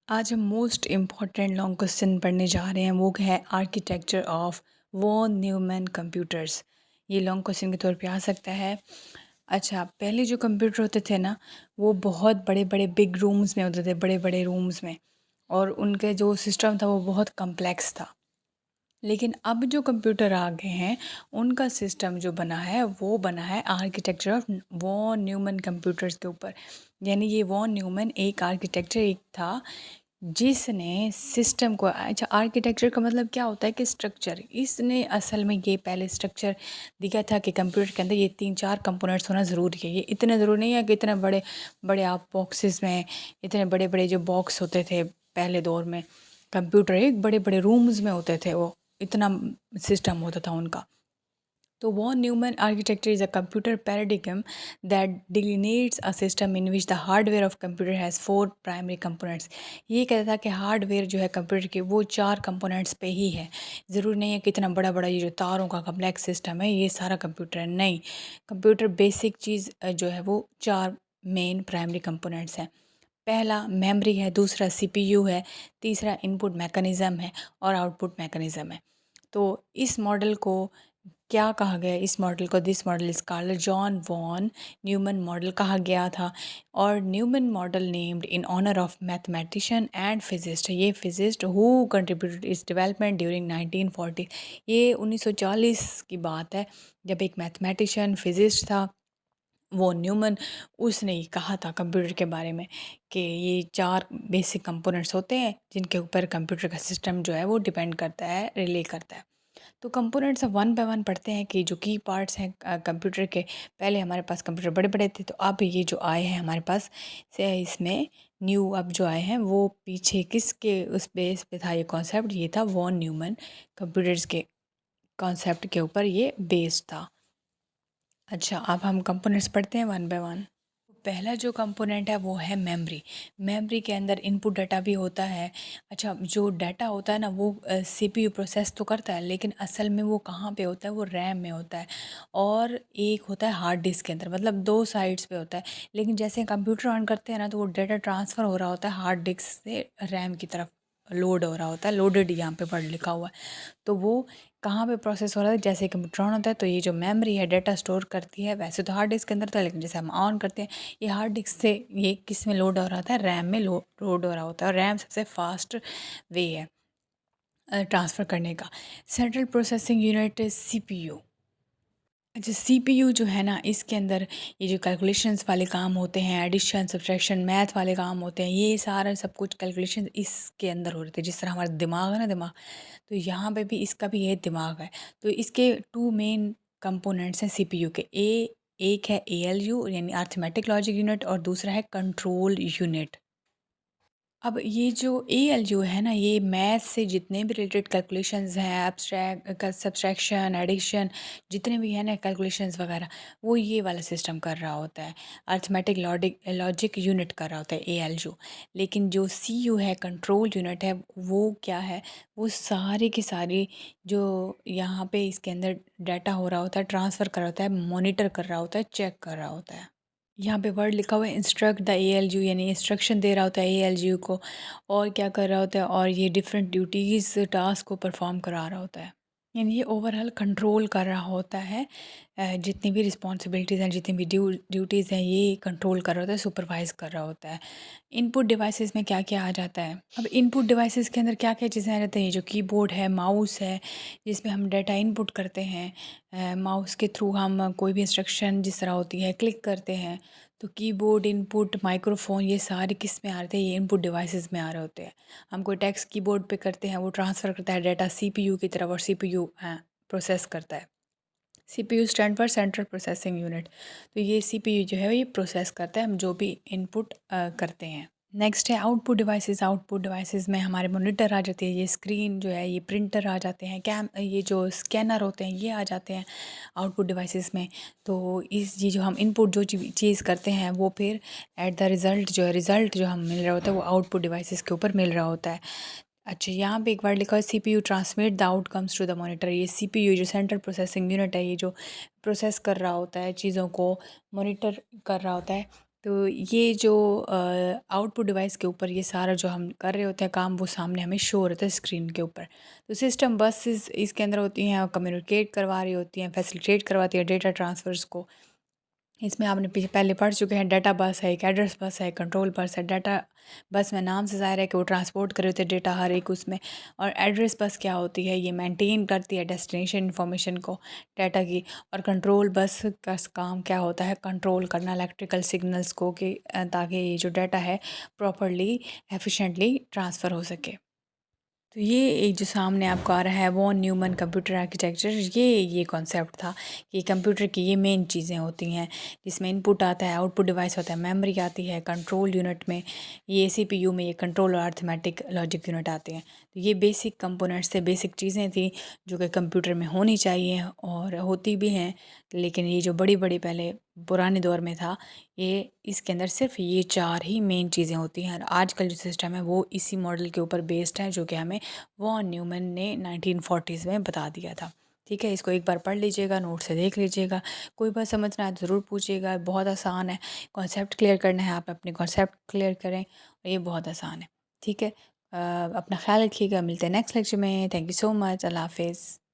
आज हम most important long question पढ़ने जा रहे हैं। वो है architecture of von Neumann computers. ये लॉन्ग क्वेश्चन के तौर पे आ सकता है। अच्छा, पहले जो कंप्यूटर होते थे ना, वो बहुत बड़े बड़े बिग रूम्स में होते थे, बड़े बड़े रूम्स में, और उनके जो सिस्टम था वो बहुत कम्प्लेक्स था। लेकिन अब जो कंप्यूटर आ गए हैं, उनका सिस्टम जो बना है वो बना है architecture of von Neumann computers के ऊपर। यानी ये वॉन न्यूमैन एक आर्किटेक्चर एक था जिसने सिस्टम को, अच्छा, आर्किटेक्चर का मतलब क्या होता है कि स्ट्रक्चर। इसने असल में ये पहले स्ट्रक्चर दिया था कि कंप्यूटर के अंदर ये 3-4 कंपोनेंट्स होना ज़रूरी है। ये इतने ज़रूरी नहीं है कि इतने बड़े बड़े आप बॉक्सेस में, इतने बड़े बड़े जो बॉक्स होते थे पहले दौर में, कंप्यूटर एक बड़े बड़े रूम्स में होते थे, वो इतना सिस्टम होता था उनका। तो von Neumann architecture is a computer paradigm that delineates a system in which the hardware of computer has 4 primary components. ये कहता था कि हार्डवेयर जो है कंप्यूटर के वो 4 कंपोनेंट्स पे ही है। ज़रूरी नहीं है कि इतना बड़ा बड़ा ये जो तारों का कम्प्लेक्स सिस्टम है ये सारा कंप्यूटर है, नहीं। कंप्यूटर बेसिक चीज़ जो है वो 4 मेन प्राइमरी कंपोनेंट्स हैं। पहला मेमोरी है, दूसरा सीपीयू है, तीसरा इनपुट मैकेनिज़्म है और आउटपुट मैकेनिज़्म है। तो इस मॉडल को क्या कहा गया, इस मॉडल को this model is called John von Neumann model कहा गया था। और Neumann model named in honour of mathematician and physicist, ये फिजिस्ट हु कंट्रीब्यूटेड इस डेवलपमेंट ड्यूरिंग 1940। ये 1940 की बात है, जब एक मैथमेटिशियन फिजिस्ट था वो न्यूमन, उसने ही कहा था कंप्यूटर के बारे में कि ये 4 बेसिक कंपोनेंट्स होते हैं जिनके ऊपर कंप्यूटर का सिस्टम जो है वो डिपेंड करता है, रिले करता है। तो कंपोनेंट्स अब वन बाय वन पढ़ते हैं कि जो की पार्ट्स हैं कंप्यूटर के। पहले हमारे पास कंप्यूटर बड़े बड़े थे, तो अब ये जो आए हैं हमारे पास से इसमें न्यू अब जो आए हैं वो पीछे किसके उस बेस पे था ये कॉन्सेप्ट, ये था वॉन न्यूमन कंप्यूटर्स के कॉन्सेप्ट के ऊपर ये बेस्ड था। अच्छा, अब हम कंपोनेंट्स पढ़ते हैं वन बाय वन। पहला जो कंपोनेंट है वो है मेमोरी। मेमोरी के अंदर इनपुट डाटा भी होता है। अच्छा, जो डाटा होता है ना वो सीपीयू प्रोसेस तो करता है, लेकिन असल में वो कहाँ पे होता है, वो रैम में होता है। और एक होता है हार्ड डिस्क के अंदर, मतलब 2 साइड्स पे होता है। लेकिन जैसे कंप्यूटर ऑन करते हैं ना, तो वो डाटा ट्रांसफ़र हो रहा होता है हार्ड डिस्क से रैम की तरफ, लोड हो रहा होता है, लोडेड यहाँ पे पढ़ लिखा हुआ है। तो वो कहाँ पे प्रोसेस हो रहा है, जैसे कंप्यूटर ऑन होता है तो ये जो मेमोरी है डाटा स्टोर करती है। वैसे तो हार्ड डिस्क के अंदर था, लेकिन जैसे हम ऑन करते हैं ये हार्ड डिस्क से ये किस में लोड हो रहा होता है, रैम में लोड हो रहा होता है। और रैम सबसे फास्ट वे है ट्रांसफ़र करने का। Central processing unit CPU. अच्छा, सीपीयू जो है ना, इसके अंदर ये जो कैलकुलेशंस वाले काम होते हैं, एडिशन सब्ट्रैक्शन मैथ वाले काम होते हैं, ये सारा सब कुछ कैलकुलेशन इसके अंदर हो रहे थे। जिस तरह हमारा दिमाग है ना, दिमाग, तो यहाँ पे भी इसका भी ये दिमाग है। तो इसके 2 मेन कंपोनेंट्स हैं सीपीयू के। एक है एएलयू यानी अरिथमेटिक लॉजिक यूनिट, और दूसरा है कंट्रोल यूनिट। अब ये जो एएलयू है ना, ये मैथ से जितने भी रिलेटेड कैलकुलेशंस हैं, एब्स्ट्रैक्ट सब्सट्रैक्शन, एडिशन, जितने भी हैं ना कैलकुलेशंस वगैरह, वो ये वाला सिस्टम कर रहा होता है। अरिथमेटिक लॉजिक यूनिट कर रहा होता है एएलयू। लेकिन जो सीयू है, कंट्रोल यूनिट है, वो क्या है, वो सारी की सारी जो यहाँ पे इसके अंदर डाटा हो रहा होता है, ट्रांसफ़र कर रहा होता है, मॉनिटर कर रहा होता है, चेक कर रहा होता है। यहाँ पे वर्ड लिखा हुआ है इंस्ट्रक्ट द एएलयू, यानी इंस्ट्रक्शन दे रहा होता है एएलयू को, और क्या कर रहा होता है, और ये डिफरेंट ड्यूटीज़ टास्क को परफॉर्म करा रहा होता है। यानी ये ओवरऑल कंट्रोल कर रहा होता है। जितनी भी रिस्पॉन्सिबिलिटीज़ हैं, जितनी भी ड्यूटीज़ हैं, ये कंट्रोल कर रहा होता है, सुपरवाइज़ कर रहा होता है। इनपुट डिवाइसेस में क्या क्या आ जाता है, अब इनपुट डिवाइसेस के अंदर क्या क्या चीज़ें आ जाती हैं, ये जो कीबोर्ड है, माउस है, जिसमें हम डाटा इनपुट करते हैं। माउस के थ्रू हम कोई भी इंस्ट्रक्शन जिस तरह होती है क्लिक करते हैं। तो कीबोर्ड इनपुट, माइक्रोफ़ोन, ये सारे किस में आ रहे थे, ये इनपुट डिवाइसेस में आ रहे होते हैं। हम कोई टेक्स्ट कीबोर्ड पे करते हैं, वो ट्रांसफ़र करता है डाटा सीपीयू की तरफ, और सीपीयू प्रोसेस करता है। CPU stand for central processing unit. तो ये सीपीयू जो है ये प्रोसेस करता है हम जो भी इनपुट करते हैं। नेक्स्ट है आउटपुट डिवाइसेस। आउटपुट डिवाइसेस में हमारे मॉनिटर आ जाती है, ये स्क्रीन जो है, ये प्रिंटर आ जाते हैं, ये जो स्कैनर होते हैं ये आ जाते हैं आउटपुट डिवाइसेस में। तो ये जो हम इनपुट जो चीज़ करते हैं वो फिर एट द रिज़ल्ट जो है, रिज़ल्ट जो हम मिल रहा होता है वो आउटपुट डिवाइसेस के ऊपर मिल रहा होता है। अच्छा, यहाँ पे एक वर्ड लिखा है CPU transmit the outcomes to the monitor. ये सीपीयू जो सेंट्रल प्रोसेसिंग यूनिट है, ये जो प्रोसेस कर रहा होता है चीज़ों को, मॉनिटर कर रहा होता है, तो ये जो आउटपुट डिवाइस के ऊपर ये सारा जो हम कर रहे होते हैं काम, वो सामने हमें शो होता है स्क्रीन के ऊपर। तो सिस्टम बस इसके अंदर होती हैं और कम्युनिकेट करवा रही होती हैं, फैसिलिटेट करवाती है डेटा ट्रांसफ़र्स को। इसमें आपने पहले पढ़ चुके हैं, डाटा बस है, एक एड्रेस बस है, कंट्रोल बस है। डाटा बस में नाम से ज़ाहिर है कि वो ट्रांसपोर्ट कर रहे होते हैं डेटा हर एक उसमें। और एड्रेस बस क्या होती है, ये मेंटेन करती है डेस्टिनेशन इन्फॉर्मेशन को, डाटा की। और कंट्रोल बस का काम क्या होता है, कंट्रोल करना इलेक्ट्रिकल सिग्नल्स को, कि ताकि ये जो डाटा है प्रॉपरली एफिशिएंटली ट्रांसफ़र हो सके। तो ये एक जो सामने आपको आ रहा है वॉन न्यूमन कंप्यूटर आर्किटेक्चर, ये कॉन्सेप्ट था कि कंप्यूटर की ये मेन चीज़ें होती हैं, जिसमें इनपुट आता है, आउटपुट डिवाइस होता है, मेमोरी आती है, कंट्रोल यूनिट में ये सीपीयू में ये कंट्रोल और अर्थमेटिक लॉजिक यूनिट आते हैं। तो ये बेसिक कंपोनेंट्स थे, बेसिक चीज़ें थी जो कि कंप्यूटर में होनी चाहिए और होती भी हैं। लेकिन ये जो बड़ी बड़ी पहले पुराने दौर में था, ये इसके अंदर सिर्फ ये चार ही मेन चीज़ें होती हैं। और आजकल जो सिस्टम है वो इसी मॉडल के ऊपर बेस्ड है, जो कि हमें वॉन न्यूमन ने 1940s में बता दिया था। ठीक है, इसको एक बार पढ़ लीजिएगा, नोट से देख लीजिएगा। कोई बात समझ ना आए तो ज़रूर पूछिएगा, बहुत आसान है। कॉन्सेप्ट क्लियर करना है, आप अपने कॉन्सेप्ट क्लियर करें, और ये बहुत आसान है। ठीक है, अपना ख्याल रखिएगा, मिलते हैं नेक्स्ट लेक्चर में। थैंक यू सो मच, अल्लाह हाफिज़।